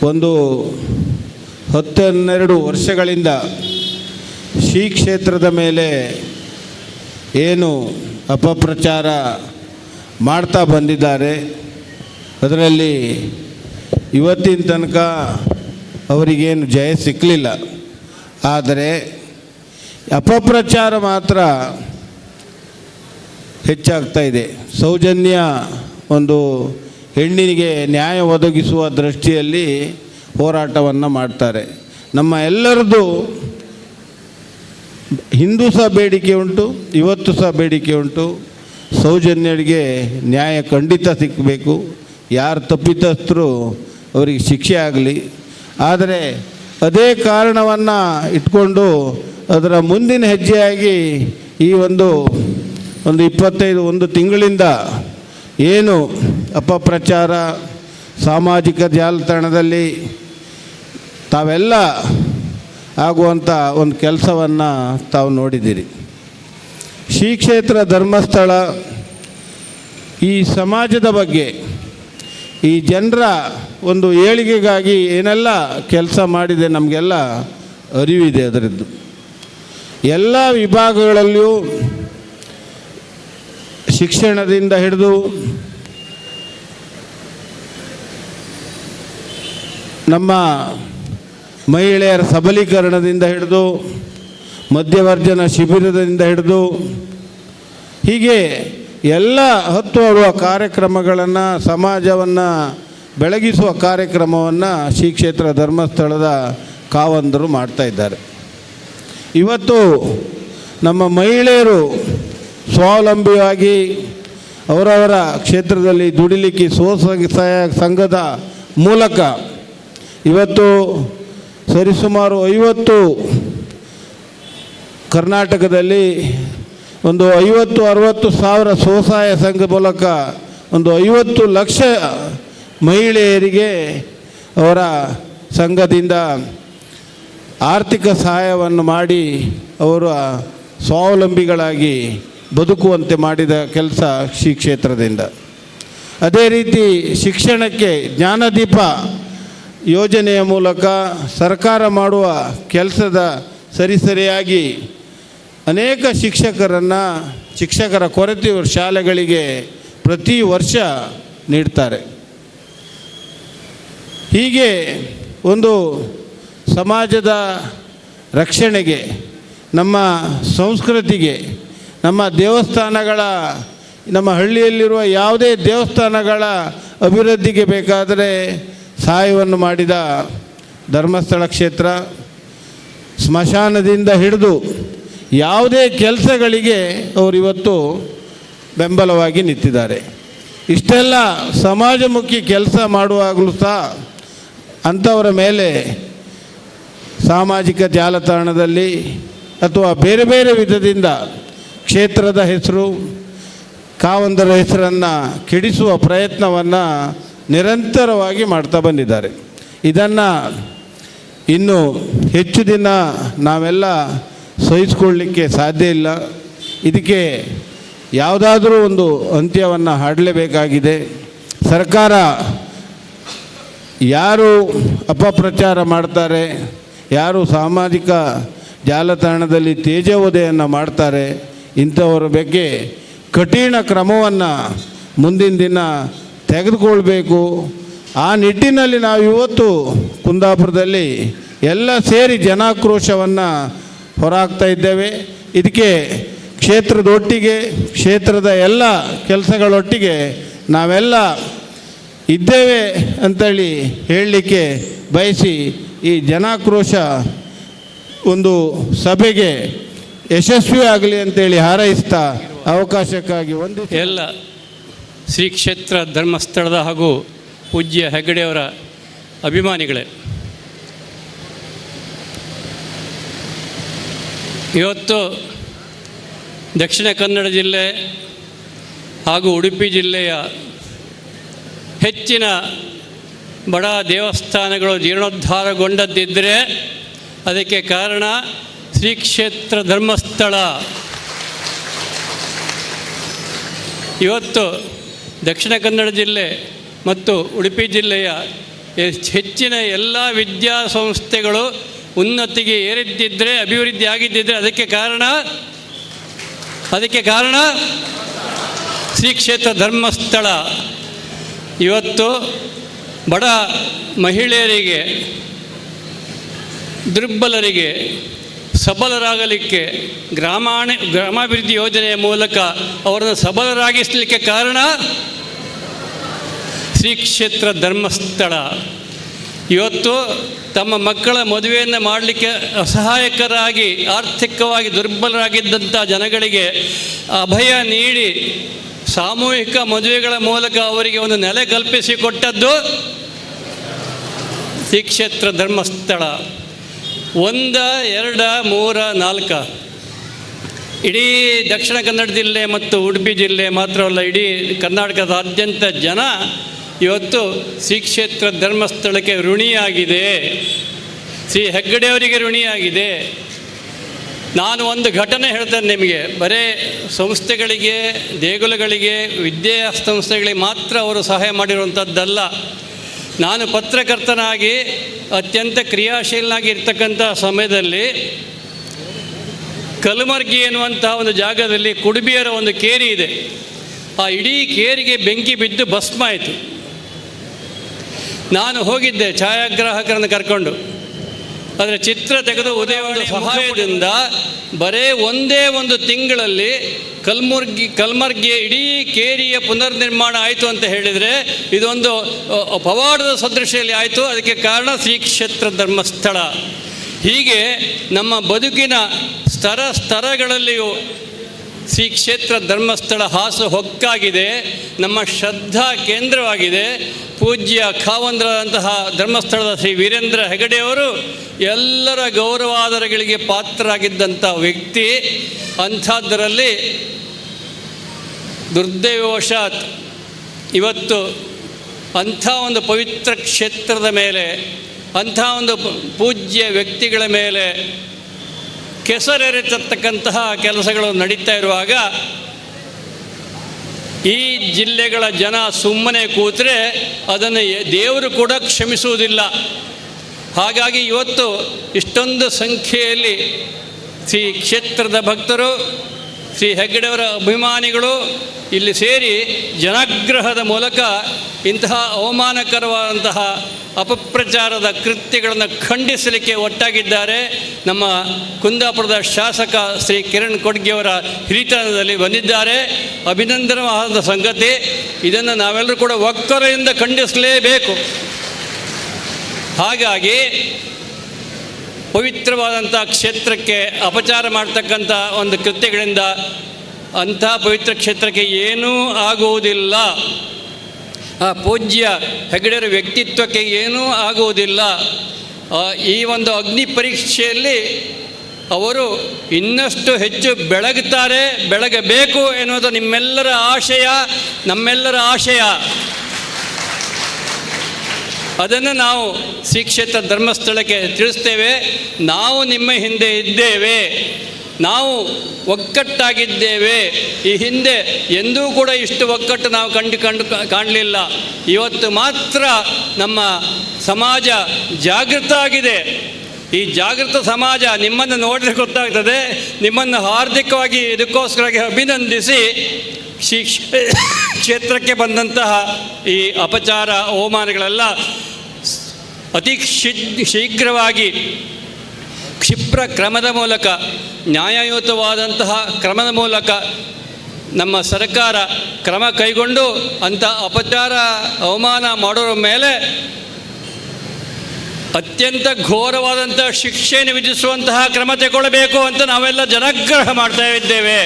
ಒಂದು 10-12 ವರ್ಷಗಳಿಂದ ಶ್ರೀ ಕ್ಷೇತ್ರದ ಮೇಲೆ ಏನು ಅಪಪ್ರಚಾರ ಮಾಡ್ತಾ ಬಂದಿದ್ದಾರೆ, ಅದರಲ್ಲಿ ಇವತ್ತಿನ ತನಕ ಅವರಿಗೇನು ಜಯ ಸಿಕ್ಕಲಿಲ್ಲ. ಆದರೆ ಅಪಪ್ರಚಾರ ಮಾತ್ರ ಹೆಚ್ಚಾಗ್ತಾ ಇದೆ. ಸೌಜನ್ಯ ಒಂದು ಹೆಣ್ಣಿಗೆ ನ್ಯಾಯ ಒದಗಿಸುವ ದೃಷ್ಟಿಯಲ್ಲಿ ಹೋರಾಟವನ್ನು ಮಾಡ್ತಾರೆ. ನಮ್ಮ ಎಲ್ಲರದ್ದು ಹಿಂದೂ ಸಹ ಬೇಡಿಕೆ ಉಂಟು, ಇವತ್ತು ಸಹ ಬೇಡಿಕೆ ಉಂಟು. ಸೌಜನ್ಯರಿಗೆ ನ್ಯಾಯ ಖಂಡಿತ ಸಿಕ್ಕಬೇಕು. ಯಾರು ತಪ್ಪಿತಸ್ಥರು ಅವರಿಗೆ ಶಿಕ್ಷೆ ಆಗಲಿ. ಆದರೆ ಅದೇ ಕಾರಣವನ್ನು ಇಟ್ಕೊಂಡು ಅದರ ಮುಂದಿನ ಹೆಜ್ಜೆಯಾಗಿ ಈ ಒಂದು 25 ತಿಂಗಳಿಂದ ಏನು ಅಪಪ್ರಚಾರ ಸಾಮಾಜಿಕ ಜಾಲತಾಣದಲ್ಲಿ ತಾವೆಲ್ಲ ಆಗುವಂಥ ಒಂದು ಕೆಲಸವನ್ನು ತಾವು ನೋಡಿದ್ದೀರಿ. ಶ್ರೀ ಕ್ಷೇತ್ರ ಧರ್ಮಸ್ಥಳ ಈ ಸಮಾಜದ ಬಗ್ಗೆ, ಈ ಜನರ ಒಂದು ಏಳಿಗೆಗಾಗಿ ಏನೆಲ್ಲ ಕೆಲಸ ಮಾಡಿದೆ ನಮಗೆಲ್ಲ ಅರಿವಿದೆ. ಅದರದ್ದು ಎಲ್ಲ ವಿಭಾಗಗಳಲ್ಲಿಯೂ ಶಿಕ್ಷಣದಿಂದ ಹಿಡಿದು ನಮ್ಮ ಮಹಿಳೆಯರ ಸಬಲೀಕರಣದಿಂದ ಹಿಡಿದು ಮಧ್ಯವರ್ಜನ ಶಿಬಿರದಿಂದ ಹಿಡಿದು ಹೀಗೆ ಎಲ್ಲ ಹತ್ತುವ ಕಾರ್ಯಕ್ರಮಗಳನ್ನು, ಸಮಾಜವನ್ನು ಬೆಳಗಿಸುವ ಕಾರ್ಯಕ್ರಮವನ್ನು ಶ್ರೀ ಕ್ಷೇತ್ರ ಧರ್ಮಸ್ಥಳದ ಕಾವಂದರು ಮಾಡ್ತಾಯಿದ್ದಾರೆ. ಇವತ್ತು ನಮ್ಮ ಮಹಿಳೆಯರು ಸ್ವಾವಲಂಬಿಯಾಗಿ ಅವರವರ ಕ್ಷೇತ್ರದಲ್ಲಿ ದುಡಿಲಿಕ್ಕೆ ಸ್ವಸಹಾಯ ಸಂಘದ ಮೂಲಕ ಇವತ್ತು ಸರಿಸುಮಾರು 50 ಕರ್ನಾಟಕದಲ್ಲಿ ಒಂದು 50-60 ಸಾವಿರ ಸ್ವಸಹಾಯ ಸಂಘ ಮೂಲಕ ಒಂದು 50 ಲಕ್ಷ ಮಹಿಳೆಯರಿಗೆ ಅವರ ಸಂಘದಿಂದ ಆರ್ಥಿಕ ಸಹಾಯವನ್ನು ಮಾಡಿ ಅವರ ಸ್ವಾವಲಂಬಿಗಳಾಗಿ ಬದುಕುವಂತೆ ಮಾಡಿದ ಕೆಲಸ ಶ್ರೀ ಕ್ಷೇತ್ರದಿಂದ. ಅದೇ ರೀತಿ ಶಿಕ್ಷಣಕ್ಕೆ ಜ್ಞಾನದೀಪ ಯೋಜನೆಯ ಮೂಲಕ ಸರ್ಕಾರ ಮಾಡುವ ಕೆಲಸದ ಸರಿಯಾಗಿ ಅನೇಕ ಶಿಕ್ಷಕರ ಕೊರತೆಯ ಶಾಲೆಗಳಿಗೆ ಪ್ರತಿ ವರ್ಷ ನೀಡ್ತಾರೆ. ಹೀಗೆ ಒಂದು ಸಮಾಜದ ರಕ್ಷಣೆಗೆ, ನಮ್ಮ ಸಂಸ್ಕೃತಿಗೆ, ನಮ್ಮ ದೇವಸ್ಥಾನಗಳ, ನಮ್ಮ ಹಳ್ಳಿಯಲ್ಲಿರುವ ಯಾವುದೇ ದೇವಸ್ಥಾನಗಳ ಅಭಿವೃದ್ಧಿಗೆ ಬೇಕಾದರೆ ಸಹಾಯವನ್ನು ಮಾಡಿದ ಧರ್ಮಸ್ಥಳ ಕ್ಷೇತ್ರ, ಸ್ಮಶಾನದಿಂದ ಹಿಡಿದು ಯಾವುದೇ ಕೆಲಸಗಳಿಗೆ ಅವರಿವತ್ತು ಬೆಂಬಲವಾಗಿ ನಿಂತಿದ್ದಾರೆ. ಇಷ್ಟೆಲ್ಲ ಸಮಾಜಮುಖಿ ಕೆಲಸ ಮಾಡುವಾಗಲೂ ಸಹ ಅಂಥವರ ಮೇಲೆ ಸಾಮಾಜಿಕ ಜಾಲತಾಣದಲ್ಲಿ ಅಥವಾ ಬೇರೆ ಬೇರೆ ವಿಧದಿಂದ ಕ್ಷೇತ್ರದ ಹೆಸರು, ಕಾವಂದರ ಹೆಸರನ್ನು ಕೆಡಿಸುವ ಪ್ರಯತ್ನವನ್ನು ನಿರಂತರವಾಗಿ ಮಾಡ್ತಾ ಬಂದಿದ್ದಾರೆ. ಇದನ್ನು ಇನ್ನು ಹೆಚ್ಚು ದಿನ ನಾವೆಲ್ಲ ಸಹಿಸಿಕೊಳ್ಳಲಿಕ್ಕೆ ಸಾಧ್ಯ ಇಲ್ಲ. ಇದಕ್ಕೆ ಯಾವುದಾದ್ರೂ ಒಂದು ಅಂತ್ಯವನ್ನು ಹಾಡಲೇಬೇಕಾಗಿದೆ. ಸರ್ಕಾರ ಯಾರು ಅಪಪ್ರಚಾರ ಮಾಡ್ತಾರೆ, ಯಾರು ಸಾಮಾಜಿಕ ಜಾಲತಾಣದಲ್ಲಿ ತೇಜೋವಧೆಯನ್ನು ಮಾಡ್ತಾರೆ, ಇಂಥವರ ಬಗ್ಗೆ ಕಠಿಣ ಕ್ರಮವನ್ನು ಮುಂದಿನ ದಿನ ತೆಗೆದುಕೊಳ್ಬೇಕು. ಆ ನಿಟ್ಟಿನಲ್ಲಿ ನಾವು ಇವತ್ತು ಕುಂದಾಪುರದಲ್ಲಿ ಎಲ್ಲ ಸೇರಿ ಜನಾಕ್ರೋಶವನ್ನು ಹೊರಹಾಕ್ತಾ ಇದ್ದೇವೆ. ಇದಕ್ಕೆ ಕ್ಷೇತ್ರದೊಟ್ಟಿಗೆ, ಕ್ಷೇತ್ರದ ಎಲ್ಲ ಕೆಲಸಗಳೊಟ್ಟಿಗೆ ನಾವೆಲ್ಲ ಇದ್ದೇವೆ ಅಂತೇಳಿ ಹೇಳಲಿಕ್ಕೆ ಬಯಸಿ ಈ ಜನಾಕ್ರೋಶ ಒಂದು ಸಭೆಗೆ ಯಶಸ್ವಿ ಆಗಲಿ ಅಂತೇಳಿ ಹಾರೈಸ್ತಾ ಅವಕಾಶಕ್ಕಾಗಿ ಎಲ್ಲ ಶ್ರೀ ಕ್ಷೇತ್ರ ಧರ್ಮಸ್ಥಳದ ಹಾಗೂ ಪೂಜ್ಯ ಹೆಗ್ಗಡೆಯವರ ಅಭಿಮಾನಿಗಳೇ, ಇವತ್ತು ದಕ್ಷಿಣ ಕನ್ನಡ ಜಿಲ್ಲೆ ಹಾಗೂ ಉಡುಪಿ ಜಿಲ್ಲೆಯ ಹೆಚ್ಚಿನ ಬಡ ದೇವಸ್ಥಾನಗಳು ಜೀರ್ಣೋದ್ಧಾರಗೊಂಡದ್ದಿದ್ದರೆ ಅದಕ್ಕೆ ಕಾರಣ ಶ್ರೀ ಕ್ಷೇತ್ರ ಧರ್ಮಸ್ಥಳ. ಇವತ್ತು ದಕ್ಷಿಣ ಕನ್ನಡ ಜಿಲ್ಲೆ ಮತ್ತು ಉಡುಪಿ ಜಿಲ್ಲೆಯ ಹೆಚ್ಚಿನ ಎಲ್ಲ ವಿದ್ಯಾಸಂಸ್ಥೆಗಳು ಉನ್ನತಿಗೆ ಏರಿದ್ದಿದ್ದರೆ, ಅಭಿವೃದ್ಧಿ ಆಗಿದ್ದಿದ್ದರೆ ಅದಕ್ಕೆ ಕಾರಣ ಶ್ರೀ ಕ್ಷೇತ್ರ ಧರ್ಮಸ್ಥಳ. ಇವತ್ತು ಬಡ ಮಹಿಳೆಯರಿಗೆ, ದುರ್ಬಲರಿಗೆ ಸಬಲರಾಗಲಿಕ್ಕೆ ಗ್ರಾಮಾಭಿವೃದ್ಧಿ ಯೋಜನೆಯ ಮೂಲಕ ಅವರನ್ನು ಸಬಲರಾಗಿಸಲಿಕ್ಕೆ ಕಾರಣ ಶ್ರೀ ಕ್ಷೇತ್ರ ಧರ್ಮಸ್ಥಳ. ಇವತ್ತು ತಮ್ಮ ಮಕ್ಕಳ ಮದುವೆಯನ್ನು ಮಾಡಲಿಕ್ಕೆ ಅಸಹಾಯಕರಾಗಿ, ಆರ್ಥಿಕವಾಗಿ ದುರ್ಬಲರಾಗಿದ್ದಂಥ ಜನಗಳಿಗೆ ಅಭಯ ನೀಡಿ ಸಾಮೂಹಿಕ ಮದುವೆಗಳ ಮೂಲಕ ಅವರಿಗೆ ಒಂದು ನೆಲೆ ಕಲ್ಪಿಸಿಕೊಟ್ಟದ್ದು ಶ್ರೀ ಕ್ಷೇತ್ರ ಧರ್ಮಸ್ಥಳ. 1, 2, 3, 4 ಇಡೀ ದಕ್ಷಿಣ ಕನ್ನಡ ಜಿಲ್ಲೆ ಮತ್ತು ಉಡುಪಿ ಜಿಲ್ಲೆ ಮಾತ್ರವಲ್ಲ, ಇಡೀ ಕರ್ನಾಟಕದಾದ್ಯಂತ ಜನ ಇವತ್ತು ಶ್ರೀ ಕ್ಷೇತ್ರ ಧರ್ಮಸ್ಥಳಕ್ಕೆ ಋಣಿಯಾಗಿದೆ, ಶ್ರೀ ಹೆಗ್ಗಡೆಯವರಿಗೆ ಋಣಿಯಾಗಿದೆ. ನಾನು ಒಂದು ಘಟನೆ ಹೇಳ್ತೇನೆ ನಿಮಗೆ. ಬರೀ ಸಂಸ್ಥೆಗಳಿಗೆ, ದೇಗುಲಗಳಿಗೆ, ವಿದ್ಯಾಸಂಸ್ಥೆಗಳಿಗೆ ಮಾತ್ರ ಅವರು ಸಹಾಯ ಮಾಡಿರುವಂಥದ್ದಲ್ಲ. ನಾನು ಪತ್ರಕರ್ತನಾಗಿ ಅತ್ಯಂತ ಕ್ರಿಯಾಶೀಲನಾಗಿ ಇರ್ತಕ್ಕಂಥ ಸಮಯದಲ್ಲಿ ಕಲಮರ್ಗಿ ಎನ್ನುವಂಥ ಒಂದು ಜಾಗದಲ್ಲಿ ಕುಡುಬಿಯರ ಒಂದು ಕೇರಿ ಇದೆ. ಆ ಇಡೀ ಕೇರಿಗೆ ಬೆಂಕಿ ಬಿದ್ದು ಭಸ್ಮ ಆಯಿತು. ನಾನು ಹೋಗಿದ್ದೆ ಛಾಯಾಗ್ರಾಹಕರನ್ನು ಕರ್ಕೊಂಡು. ಅದರ ಚಿತ್ರ ತೆಗೆದು ಉದಯವಾಣಿ ಸಹಾಯದಿಂದ ಬರೇ ಒಂದೇ ಒಂದು ತಿಂಗಳಲ್ಲಿ ಕಲ್ಮರ್ಗಿಯ ಇಡೀ ಕೇರಿಯ ಪುನರ್ನಿರ್ಮಾಣ ಆಯಿತು ಅಂತ ಹೇಳಿದರೆ ಇದೊಂದು ಪವಾಡದ ಸದೃಶದಲ್ಲಿ ಆಯಿತು. ಅದಕ್ಕೆ ಕಾರಣ ಶ್ರೀ ಕ್ಷೇತ್ರ ಧರ್ಮಸ್ಥಳ. ಹೀಗೆ ನಮ್ಮ ಬದುಕಿನ ಸ್ತರಗಳಲ್ಲಿಯೂ ಶ್ರೀ ಕ್ಷೇತ್ರ ಧರ್ಮಸ್ಥಳ ಹಾಸು ಹೊಕ್ಕಾಗಿದೆ, ನಮ್ಮ ಶ್ರದ್ಧಾ ಕೇಂದ್ರವಾಗಿದೆ. ಪೂಜ್ಯ ಖಾವಂದ್ರದಂತಹ ಧರ್ಮಸ್ಥಳದ ಶ್ರೀ ವೀರೇಂದ್ರ ಹೆಗಡೆಯವರು ಎಲ್ಲರ ಗೌರವಾದರಗಳಿಗೆ ಪಾತ್ರರಾಗಿದ್ದಂಥ ವ್ಯಕ್ತಿ. ಅಂಥದ್ದರಲ್ಲಿ ದುರ್ದೈವವಶಾತ್ ಇವತ್ತು ಅಂಥ ಒಂದು ಪವಿತ್ರ ಕ್ಷೇತ್ರದ ಮೇಲೆ, ಅಂಥ ಒಂದು ಪೂಜ್ಯ ವ್ಯಕ್ತಿಗಳ ಮೇಲೆ ಕೆಸರೆರೆತಕ್ಕಂತಹ ಕೆಲಸಗಳು ನಡೀತಾ ಇರುವಾಗ ಈ ಜಿಲ್ಲೆಗಳ ಜನ ಸುಮ್ಮನೆ ಕೂತರೆ ಅದನ್ನು ದೇವರು ಕೂಡ ಕ್ಷಮಿಸುವುದಿಲ್ಲ. ಹಾಗಾಗಿ ಇವತ್ತು ಇಷ್ಟೊಂದು ಸಂಖ್ಯೆಯಲ್ಲಿ ಶ್ರೀ ಕ್ಷೇತ್ರದ ಭಕ್ತರು, ಶ್ರೀ ಹೆಗ್ಗಡೆಯವರ ಅಭಿಮಾನಿಗಳು ಇಲ್ಲಿ ಸೇರಿ ಜನಾಗ್ರಹದ ಮೂಲಕ ಇಂತಹ ಅವಮಾನಕರವಾದಂತಹ ಅಪಪ್ರಚಾರದ ಕೃತ್ಯಗಳನ್ನು ಖಂಡಿಸಲಿಕ್ಕೆ ಒಟ್ಟಾಗಿದ್ದಾರೆ. ನಮ್ಮ ಕುಂದಾಪುರದ ಶಾಸಕ ಶ್ರೀ ಕಿರಣ್ ಕೊಡ್ಗೆಯವರ ಹಿರಿತನದಲ್ಲಿ ಬಂದಿದ್ದಾರೆ. ಅಭಿನಂದನವಾದ ಸಂಗತಿ. ಇದನ್ನು ನಾವೆಲ್ಲರೂ ಕೂಡ ಒಕ್ಕೊರೆಯಿಂದ ಖಂಡಿಸಲೇಬೇಕು. ಹಾಗಾಗಿ ಪವಿತ್ರವಾದಂಥ ಕ್ಷೇತ್ರಕ್ಕೆ ಅಪಚಾರ ಮಾಡ್ತಕ್ಕಂಥ ಒಂದು ಕೃತ್ಯಗಳಿಂದ ಅಂಥ ಪವಿತ್ರ ಕ್ಷೇತ್ರಕ್ಕೆ ಏನೂ ಆಗುವುದಿಲ್ಲ. ಆ ಪೂಜ್ಯ ಹೆಗ್ಗಡೆಯವರ ವ್ಯಕ್ತಿತ್ವಕ್ಕೆ ಏನೂ ಆಗುವುದಿಲ್ಲ. ಈ ಒಂದು ಅಗ್ನಿ ಪರೀಕ್ಷೆಯಲ್ಲಿ ಅವರು ಇನ್ನಷ್ಟು ಹೆಚ್ಚು ಬೆಳಗಬೇಕು ಎನ್ನುವುದು ನಿಮ್ಮೆಲ್ಲರ ಆಶಯ, ನಮ್ಮೆಲ್ಲರ ಆಶಯ. ಅದನ್ನು ನಾವು ಶ್ರೀ ಕ್ಷೇತ್ರ ಧರ್ಮಸ್ಥಳಕ್ಕೆ ತಿಳಿಸ್ತೇವೆ. ನಾವು ನಿಮ್ಮ ಹಿಂದೆ ಇದ್ದೇವೆ, ನಾವು ಒಗ್ಗಟ್ಟಾಗಿದ್ದೇವೆ. ಈ ಹಿಂದೆ ಎಂದೂ ಕೂಡ ಇಷ್ಟು ಒಗ್ಗಟ್ಟು ನಾವು ಕಾಣಲಿಲ್ಲ. ಇವತ್ತು ಮಾತ್ರ ನಮ್ಮ ಸಮಾಜ ಜಾಗೃತ ಆಗಿದೆ. ಈ ಜಾಗೃತ ಸಮಾಜ ನಿಮ್ಮನ್ನು ನೋಡಿದ್ರೆ ಗೊತ್ತಾಗ್ತದೆ. ನಿಮ್ಮನ್ನು ಹಾರ್ದಿಕವಾಗಿ ಇದಕ್ಕೋಸ್ಕರವಾಗಿ ಅಭಿನಂದಿಸಿ ಶ್ರೀ ಕ್ಷೇತ್ರಕ್ಕೆ ಬಂದಂತಹ ಈ ಅಪಚಾರ ಅವಮಾನಗಳೆಲ್ಲ ಅತಿ ಶೀಘ್ರವಾಗಿ ಕ್ಷಿಪ್ರ ಕ್ರಮದ ಮೂಲಕ, ನ್ಯಾಯಯುತವಾದಂತಹ ಕ್ರಮದ ಮೂಲಕ ನಮ್ಮ ಸರ್ಕಾರ ಕ್ರಮ ಕೈಗೊಂಡು ಅಂಥ ಅಪಚಾರ ಅವಮಾನ ಮಾಡೋರ ಮೇಲೆ ಅತ್ಯಂತ ಘೋರವಾದಂಥ ಶಿಕ್ಷೆಯನ್ನು ವಿಧಿಸುವಂತಹ ಕ್ರಮ ತಗೊಳ್ಳಬೇಕು ಅಂತ ನಾವೆಲ್ಲ ಜನಾಗ್ರಹ ಮಾಡ್ತಾ ಇದ್ದೇವೆ.